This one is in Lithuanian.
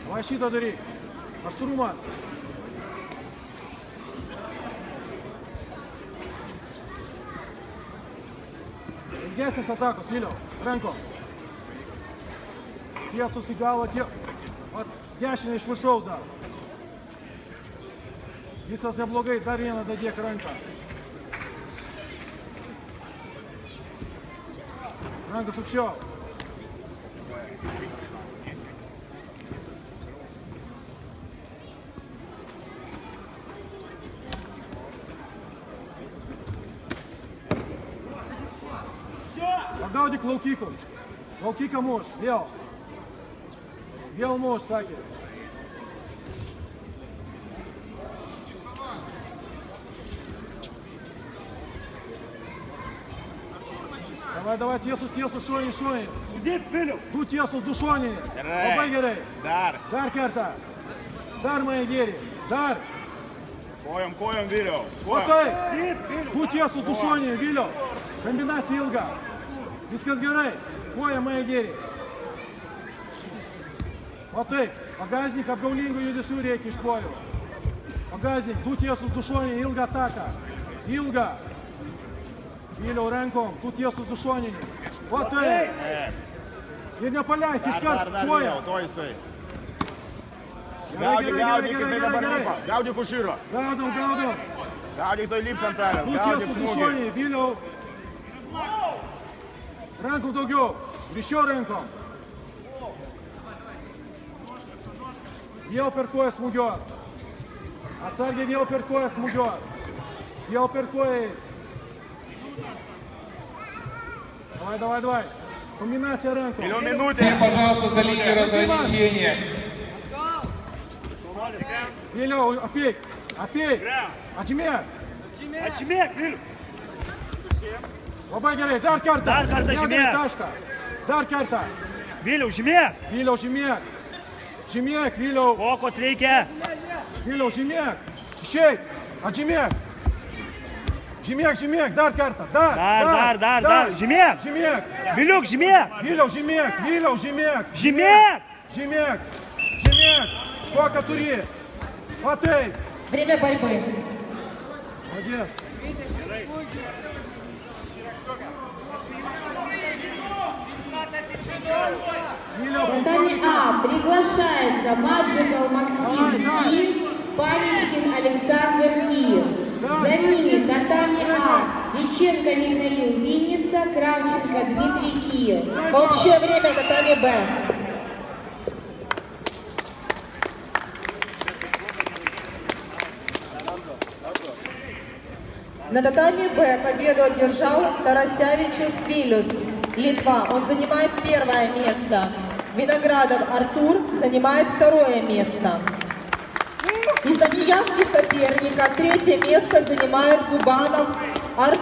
Vai šitą daryk. Aštrumas. Ilgesnis atakos, Viliau. Rankom. Tiesus į galvą, dešinę iš viršaus dar. Visas neblogai, dar vieną dadėk ranką. Rankas aukščiau. Pagaudyk laukikus. Laukiką muš, vėl. Vėl muš, sakė. Давай, тiesus, šonis. Du tiesus, du šoninį. Labai gerai. Dar kartą. Dar mane geri. Dar. Kojom, Viliau. Matai. Du tiesus, du šoninį, Viliau. Kombinacija ilga. Viskas gerai. Koja mane geri. Matai. Pagaznik, apgaulingų judesių reikia iš kojų. Pagaznik, du tiesus, du šoninį, ilgą ataką. Ilgą. Viliau rankom, tu tiesus du šoninį. O tai. Ir nepaleis iškart koją. To jisai. Gaudyk, jisai dabar lipa. Gaudyk už širo. Gaudom. Gaudyk toj lips ant tavęs. Tu tiesus du šoninį, Viliau. Rankom daugiau. Ryšio rankom. Vėl per koją smūgios. Atsargiai vėl per koją smūgios. Vėl per koją. Давай. Комбинация ранком. Всем, пожалуйста, за линию разграничения. Вилю, опей. Очмек, Вилю. Labai gerai, dar kartą. Dar kartą žymėk. Dar kartą. Viliau, žymėk. Žymėk, Viliau. Kokos reikia. Viliau, žymėk. Išeik, atžymėk. Žymėk, dar kartą. Dar. Žymėk. Viliuk, žymėk. Viliau, žymėk. Žymėk. Koką turi. O tai. Время борьбы. Молодец. Татами А приглашается Маджиков Максим Киев, Паничкин Александр Киев. За ними татами А Дьяченко Михаил Винница, Кравченко Дмитрий Киев. Общее время татами Б. На татами Б победу одержал Тарасявичус Вилюс, Литва. Он занимает первое место. Виноградов Артур занимает второе место. Из-за неявки соперника третье место занимает Губанов Артур.